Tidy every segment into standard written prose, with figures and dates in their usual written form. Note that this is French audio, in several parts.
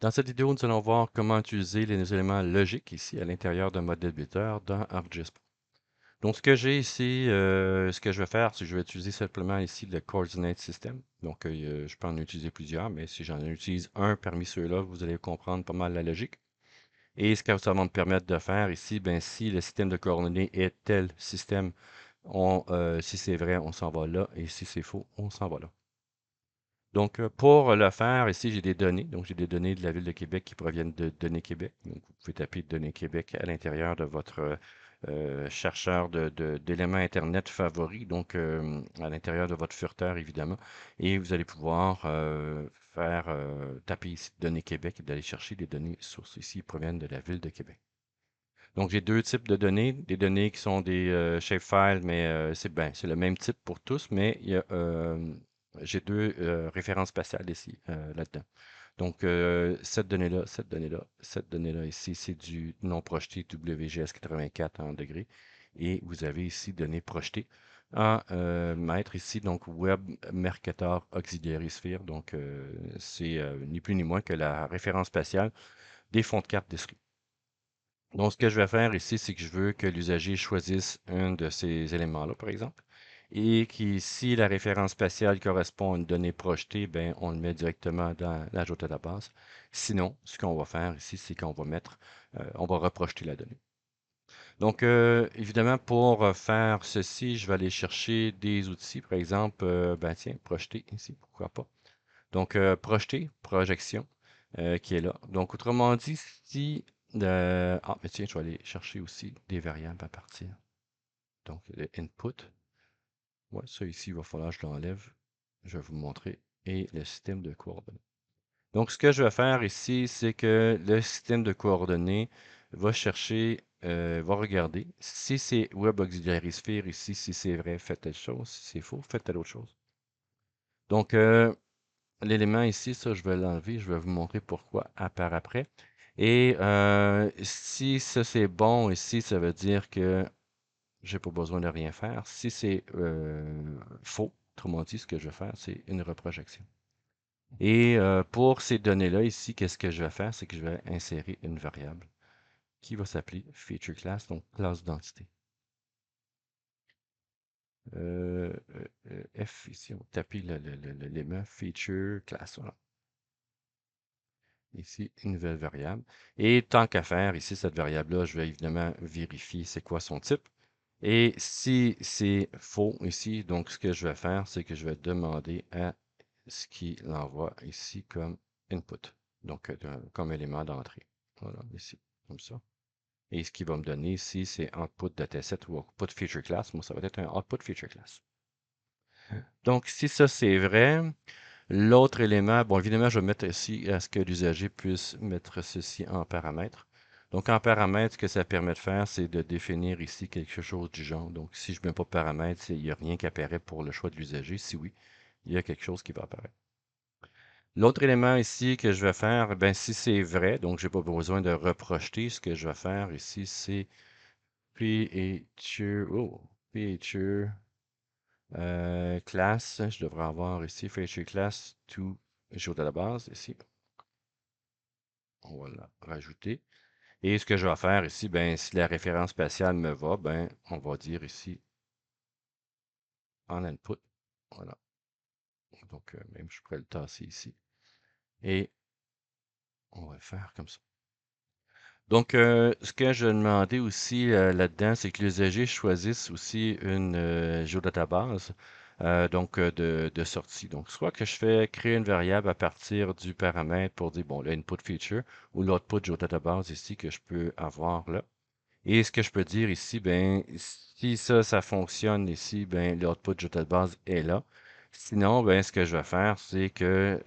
Dans cette vidéo, nous allons voir comment utiliser les éléments logiques ici à l'intérieur d'un modèle builder dans ArcGIS. Donc, ce que j'ai ici, ce que je vais faire, c'est que je vais utiliser simplement ici le Coordinate System. Donc, je peux en utiliser plusieurs, mais si j'en utilise un parmi ceux-là, vous allez comprendre pas mal la logique. Et ce que ça va me permettre de faire ici, ben, si le système de coordonnées est tel système, si c'est vrai, on s'en va là, et si c'est faux, on s'en va là. Donc, pour le faire, ici, j'ai des données. Donc, j'ai des données de la Ville de Québec qui proviennent de Données Québec. Donc, vous pouvez taper Données Québec à l'intérieur de votre chercheur d'éléments Internet favori, donc à l'intérieur de votre furteur, évidemment. Et vous allez pouvoir taper ici Données Québec et d'aller chercher des données sources ici qui proviennent de la Ville de Québec. Donc, j'ai deux types de données. Des données qui sont des shapefiles, mais c'est le même type pour tous, mais j'ai deux références spatiales ici, là-dedans. Donc, cette donnée-là, cette donnée-là, cette donnée-là ici, c'est du non projeté WGS 84 en degrés. Et vous avez ici données projetées en mètres ici, donc Web Mercator Auxiliary Sphere. Donc, c'est ni plus ni moins que la référence spatiale des fonds de carte d'esprit. Donc, ce que je vais faire ici, c'est que je veux que l'usager choisisse un de ces éléments-là, par exemple, et qui, si la référence spatiale correspond à une donnée projetée, ben, on le met directement dans l'ajout à la base. Sinon, ce qu'on va faire ici, c'est qu'on va on va reprojeter la donnée. Donc, évidemment, pour faire ceci, je vais aller chercher des outils, par exemple, ben tiens, projeter ici, pourquoi pas. Donc, projeter, projection, qui est là. Donc, autrement dit, si... mais tiens, je vais aller chercher aussi des variables à partir. Donc, le input. Ouais, ça ici, il va falloir que je l'enlève. Je vais vous montrer. Et le système de coordonnées. Donc, ce que je vais faire ici, c'est que le système de coordonnées va chercher, va regarder. Si c'est Web Auxiliary Sphere ici, si c'est vrai, faites telle chose. Si c'est faux, faites telle autre chose. Donc, l'élément ici, ça, je vais l'enlever. Je vais vous montrer pourquoi par après. Et si ça c'est bon ici, ça veut dire que j'ai pas besoin de rien faire. Si c'est faux, autrement dit, ce que je vais faire, c'est une reprojection. Et pour ces données-là ici, qu'est-ce que je vais faire? C'est que je vais insérer une variable qui va s'appeler feature class, donc classe d'identité. F ici, on va taper l'élément feature class. Voilà. Ici, une nouvelle variable. Et tant qu'à faire, ici, cette variable-là, je vais évidemment vérifier c'est quoi son type. Et si c'est faux ici, donc ce que je vais faire, c'est que je vais demander à ce qu'il envoie ici comme input, donc comme élément d'entrée. Voilà, ici, comme ça. Et ce qu'il va me donner ici, c'est output dataset ou output feature class. Moi, ça va être un output feature class. Donc, si ça c'est vrai, l'autre élément, bon, évidemment, je vais mettre ici à ce que l'usager puisse mettre ceci en paramètre. Donc, en paramètre, ce que ça permet de faire, c'est de définir ici quelque chose du genre. Donc, si je ne mets pas de paramètre, il n'y a rien qui apparaît pour le choix de l'usager. Si oui, il y a quelque chose qui va apparaître. L'autre élément ici que je vais faire, ben, si c'est vrai, donc je n'ai pas besoin de reprojeter, ce que je vais faire ici, c'est feature, feature class, je devrais avoir ici feature class to jour de la base ici. On va la rajouter. Et ce que je vais faire ici, ben, si la référence spatiale me va, ben, on va dire ici en input. Voilà. Donc, même je pourrais le tasser ici. Et on va le faire comme ça. Donc, ce que je demandais aussi là-dedans, c'est que les USAG choisissent aussi une géodatabase donc de sortie. Donc, soit que je fais créer une variable à partir du paramètre pour dire, bon, l'input feature ou l'output géodatabase ici que je peux avoir là. Et ce que je peux dire ici, ben, si ça fonctionne ici, ben, l'output géodatabase est là. Sinon, ben, ce que je vais faire, c'est que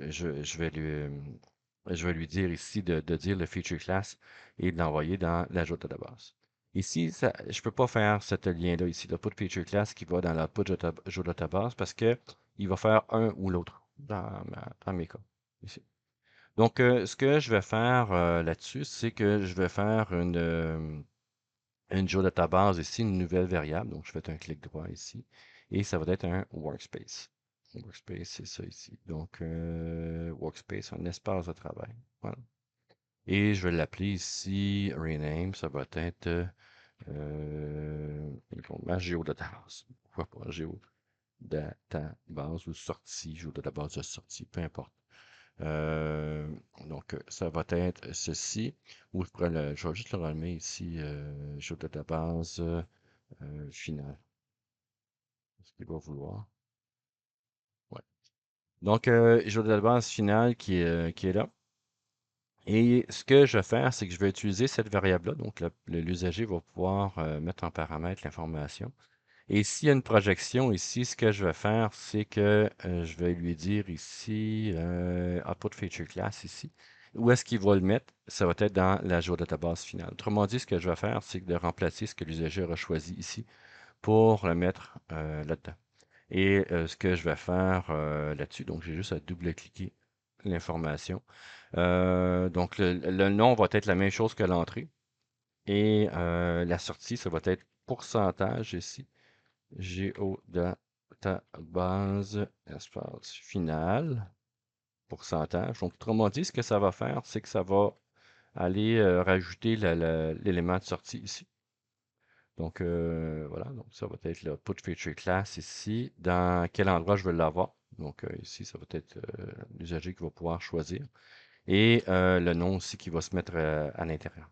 je vais lui dire ici de dire le feature class et de l'envoyer dans l'ajout de base. Ici, je ne peux pas faire ce lien-là ici, l'output feature class qui va dans l'output database parce que il va faire un ou l'autre dans mes cas. Ici. Donc, ce que je vais faire là-dessus, c'est que je vais faire une database ici, une nouvelle variable. Donc, je fais un clic droit ici et ça va être un workspace. Workspace, c'est ça ici. Donc, Workspace, un espace de travail. Voilà. Et je vais l'appeler ici Rename. Ça va être ma géodatabase. Pourquoi pas géodatabase ou sortie, géodatabase de sortie, peu importe. Euh, donc, ça va être ceci. Ou je vais juste le remettre ici, géodatabase finale. Ce qu'il va vouloir. Ouais. Donc, géodatabase finale qui est là. Et ce que je vais faire, c'est que je vais utiliser cette variable-là. Donc, l'usager va pouvoir mettre en paramètre l'information. Et s'il y a une projection ici, ce que je vais faire, c'est que je vais lui dire ici, output feature class ici. Où est-ce qu'il va le mettre? Ça va être dans la géodatabase finale. Autrement dit, ce que je vais faire, c'est de remplacer ce que l'usager aura choisi ici pour le mettre là-dedans. Et ce que je vais faire là-dessus, donc j'ai juste à double-cliquer l'information. Donc le nom va être la même chose que l'entrée. Et la sortie, ça va être pourcentage ici. Géodatabase, espace final, pourcentage. Donc, autrement dit, ce que ça va faire, c'est que ça va aller rajouter l'élément de sortie ici. Donc, voilà, donc ça va être le put feature class ici. Dans quel endroit je veux l'avoir? Donc, ici, ça va être l'usager qui va pouvoir choisir. Et le nom aussi qui va se mettre à l'intérieur.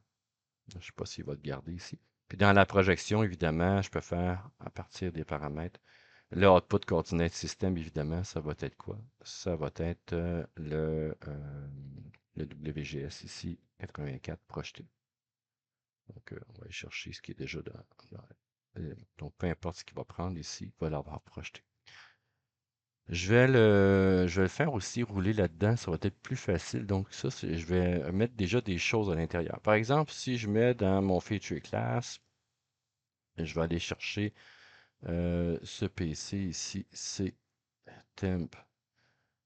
Je ne sais pas s'il va le garder ici. Puis dans la projection, évidemment, je peux faire à partir des paramètres. Le output coordinate system, évidemment, ça va être quoi? Ça va être le WGS ici, 84 projeté. Donc, on va aller chercher ce qui est déjà donc, peu importe ce qu'il va prendre ici, il va l'avoir projeté. Je vais le faire aussi rouler là-dedans, ça va être plus facile. Donc, ça, je vais mettre déjà des choses à l'intérieur. Par exemple, si je mets dans mon feature class, je vais aller chercher ce PC ici, c'est temp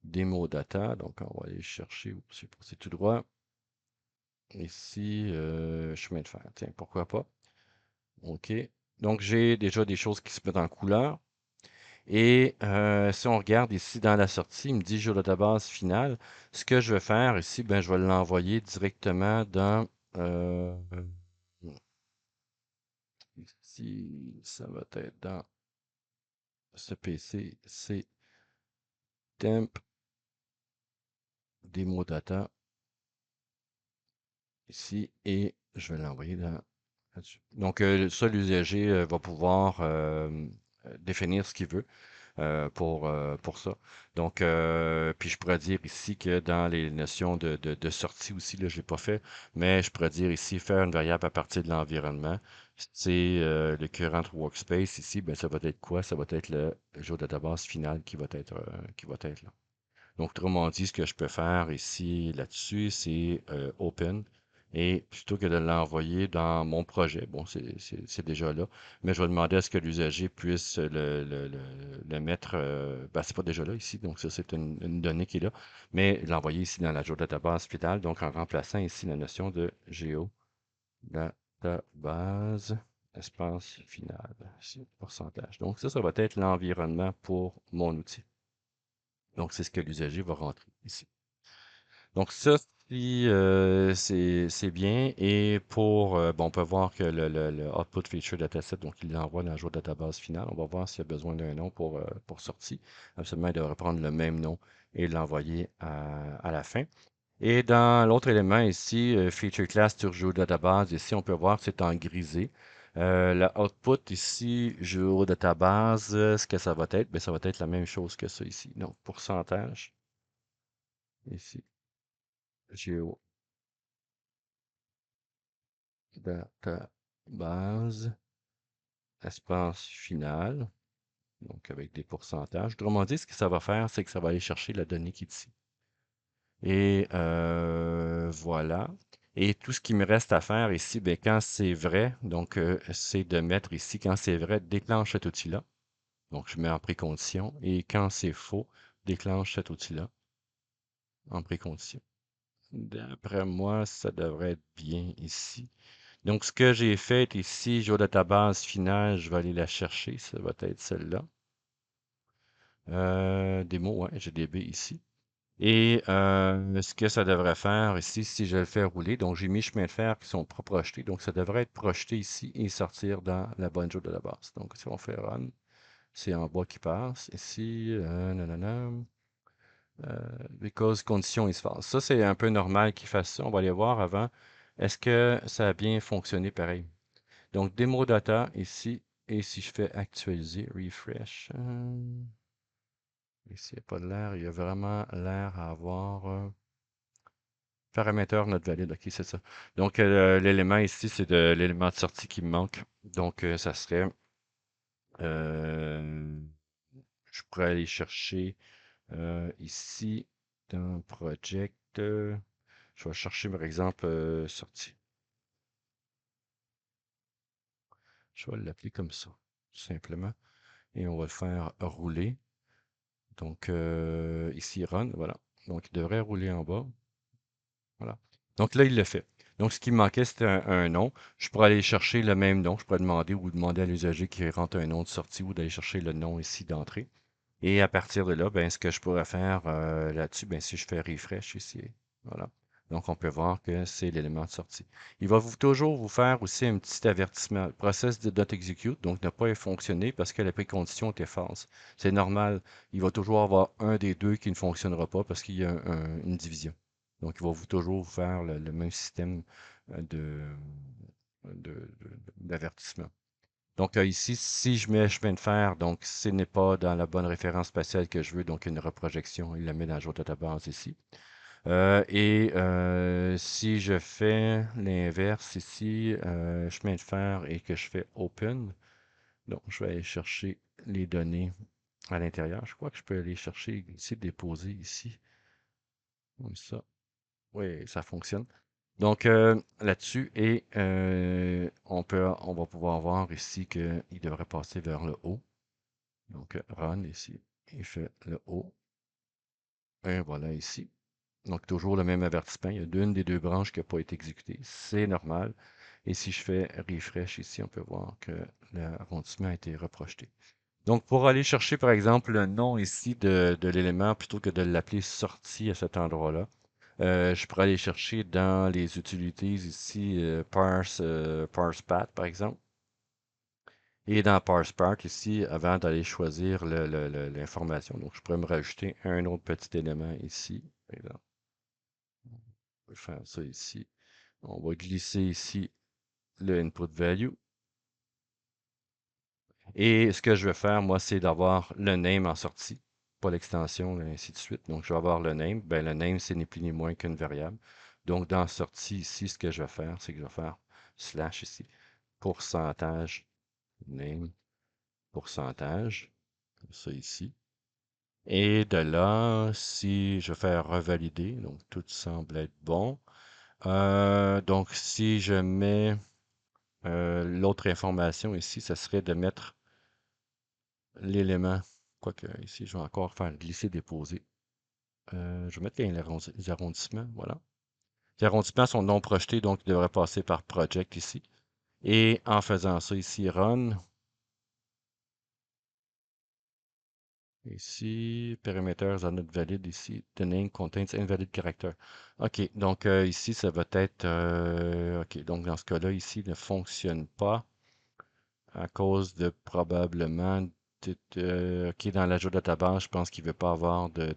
demo data. Donc, on va aller chercher, c'est tout droit. Ici, chemin de fer. Tiens, pourquoi pas? OK. Donc, j'ai déjà des choses qui se mettent en couleur. Et si on regarde ici dans la sortie, il me dit géodatabase finale. Ce que je vais faire ici, ben, je vais l'envoyer directement dans ici, ça va être dans ce PC, c'est temp demo data ici et je vais l'envoyer là-dessus. Donc, ça, l'usager va pouvoir définir ce qu'il veut pour ça. Donc, puis je pourrais dire ici que dans les notions de sortie aussi, là, je ne l'ai pas fait, mais je pourrais dire ici faire une variable à partir de l'environnement. C'est le current workspace ici, ben, ça va être quoi? Ça va être le jeu de database final qui va être là. Donc, autrement dit, ce que je peux faire ici, là-dessus, c'est Open. Et plutôt que de l'envoyer dans mon projet, bon, c'est déjà là, mais je vais demander à ce que l'usager puisse le mettre, ben, c'est pas déjà là ici, donc ça, c'est une donnée qui est là, mais l'envoyer ici dans la géodatabase finale, donc en remplaçant ici la notion de géodatabase, espace final, ici, pourcentage. Donc ça va être l'environnement pour mon outil. Donc, c'est ce que l'usager va rentrer ici. Donc, ça, si, c'est bien. Et bon, on peut voir que le output feature dataset, donc il l'envoie dans le jour de database finale. On va voir s'il y a besoin d'un nom pour sortie. Absolument, il devrait prendre le même nom et l'envoyer à la fin. Et dans l'autre élément ici, feature class sur database, ici, on peut voir que c'est en grisé. Le output ici, database, ce que ça va être, bien, ça va être la même chose que ça ici. Donc, pourcentage, ici, database, espace final, donc avec des pourcentages. Autrement dit, ce que ça va faire, c'est que ça va aller chercher la donnée qui est ici. Et voilà. Et tout ce qui me reste à faire ici, ben, quand c'est vrai, donc c'est de mettre ici, quand c'est vrai, déclenche cet outil-là. Donc, je mets en précondition. Et quand c'est faux, déclenche cet outil-là en précondition. D'après moi, ça devrait être bien ici. Donc, ce que j'ai fait ici, je vais dans ta base finale, je vais aller la chercher. Ça va être celle-là. Démo, ouais, j'ai des B ici. Et ce que ça devrait faire ici, si je le fais rouler, donc j'ai mis chemin de fer qui sont pas projetés, donc ça devrait être projeté ici et sortir dans la bonne joue de la base. Donc si on fait run, c'est en bas qui passe. Ici, nanana, because condition is false. Ça, c'est un peu normal qu'il fasse ça. On va aller voir avant. Est-ce que ça a bien fonctionné pareil? Donc, démo data ici. Et si je fais actualiser, refresh, ici, il n'y a pas de l'air. Il y a vraiment l'air à avoir paramètre not valide. OK, c'est ça. Donc, l'élément ici, c'est de l'élément de sortie qui me manque. Donc, ça serait, euh, je pourrais aller chercher ici dans Project. Je vais chercher par exemple sortie. Je vais l'appeler comme ça, tout simplement. Et on va le faire rouler. Donc ici, run, voilà. Donc il devrait rouler en bas. Voilà. Donc là, il le fait. Donc ce qui me manquait, c'était un nom. Je pourrais aller chercher le même nom. Je pourrais demander à l'usager qui rentre un nom de sortie ou d'aller chercher le nom ici d'entrée. Et à partir de là, ben, ce que je pourrais faire là-dessus, ben, si je fais refresh ici, voilà. Donc, on peut voir que c'est l'élément de sortie. Il va toujours vous faire aussi un petit avertissement. Process de dot execute, donc ne pas fonctionner parce que la précondition était false. C'est normal. Il va toujours avoir un des deux qui ne fonctionnera pas parce qu'il y a une division. Donc, il va toujours vous faire le même système d'avertissement. Donc ici, si je mets chemin de fer, donc ce n'est pas dans la bonne référence spatiale que je veux, donc une reprojection, il la met dans la joie database ici. Si je fais l'inverse ici, chemin de fer et que je fais open, donc je vais aller chercher les données à l'intérieur. Je crois que je peux aller chercher ici, déposer ici, comme ça. Oui, ça fonctionne. Donc là-dessus, et on va pouvoir voir ici qu'il devrait passer vers le haut. Donc, run ici, il fait le haut. Et voilà ici. Donc, toujours le même avertissement. Il y a une des deux branches qui n'a pas été exécutée. C'est normal. Et si je fais refresh ici, on peut voir que l'arrondissement a été reprojeté. Donc, pour aller chercher, par exemple, le nom ici de l'élément, plutôt que de l'appeler sortie à cet endroit-là, je pourrais aller chercher dans les utilities ici, parse path, par exemple. Et dans ParsePark ici, avant d'aller choisir l'information, donc je pourrais me rajouter un autre petit élément ici. Par exemple, on va faire ça ici. On va glisser ici le input value. Et ce que je vais faire, moi, c'est d'avoir le name en sortie, pas l'extension, et ainsi de suite. Donc, je vais avoir le name. Ben, le name, c'est ni plus ni moins qu'une variable. Donc, dans sortie ici, ce que je vais faire, c'est que je vais faire slash ici, pourcentage name, pourcentage, comme ça ici. Et de là, si je fais revalider, donc tout semble être bon. Donc si je mets l'autre information ici, ça serait de mettre l'élément. Quoique ici, je vais encore faire glisser-déposer. Je vais mettre les arrondissements, voilà. Les arrondissements sont non projetés, donc ils devraient passer par project ici. Et en faisant ça ici, run, ici, parameters are not valid ici. The name contains invalid character. OK, donc ici, ça va être... OK, donc dans ce cas-là, ici, il ne fonctionne pas à cause de probablement... OK, dans l'ajout de database, je pense qu'il ne veut pas avoir de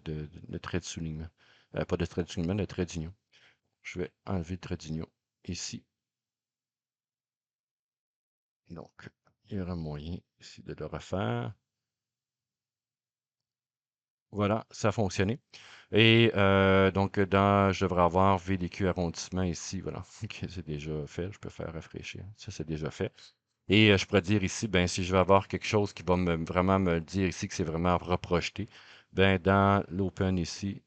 trait de soulignement. Pas de trait de soulignement, de trait d'union. Je vais enlever le trait d'union ici. Donc, il y aura moyen ici de le refaire. Voilà, ça a fonctionné. Et donc, je devrais avoir VDQ arrondissement ici. Voilà, OK, c'est déjà fait. Je peux faire rafraîchir. Ça, c'est déjà fait. Et je pourrais dire ici, ben, si je veux avoir quelque chose qui va vraiment me dire ici que c'est vraiment reprojeté, ben, dans l'open ici,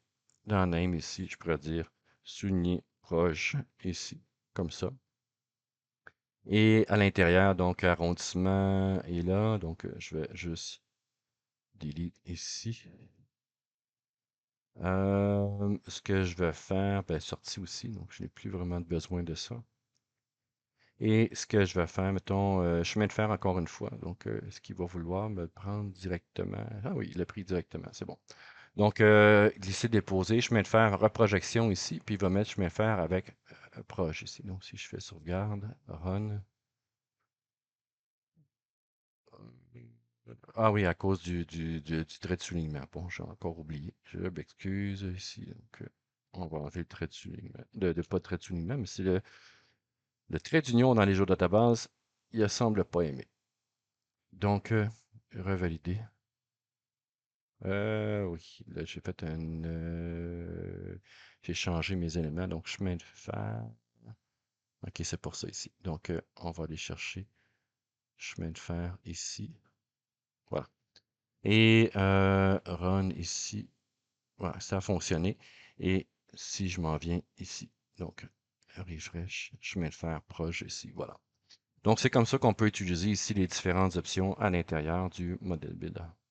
dans name ici, je pourrais dire souligner proche ici, comme ça. Et à l'intérieur, donc, arrondissement est là. Donc, je vais juste delete ici. Ce que je vais faire, ben, sortie aussi, donc je n'ai plus vraiment besoin de ça. Et ce que je vais faire, mettons, chemin de fer encore une fois. Donc, est-ce qu'il va vouloir me le prendre directement? Ah oui, il l'a pris directement, c'est bon. Donc, glisser, déposer, chemin de fer, reprojection ici, puis il va mettre chemin de fer avec proche ici. Donc, si je fais sauvegarde, run. Ah oui, à cause du trait de soulignement. Bon, j'ai encore oublié. Je m'excuse ici. Donc, on va enlever le trait de soulignement. Pas de trait de soulignement, mais c'est le trait d'union dans les jours de database. Il ne semble pas aimer. Donc, revalider. Oui, là, j'ai fait un. J'ai changé mes éléments. Donc, chemin de fer. OK, c'est pour ça ici. Donc, on va aller chercher chemin de fer ici. Voilà. Et run ici. Voilà, ça a fonctionné. Et si je m'en viens ici, donc refresh, chemin de fer proche ici, voilà. Donc c'est comme ça qu'on peut utiliser ici les différentes options à l'intérieur du modèle builder.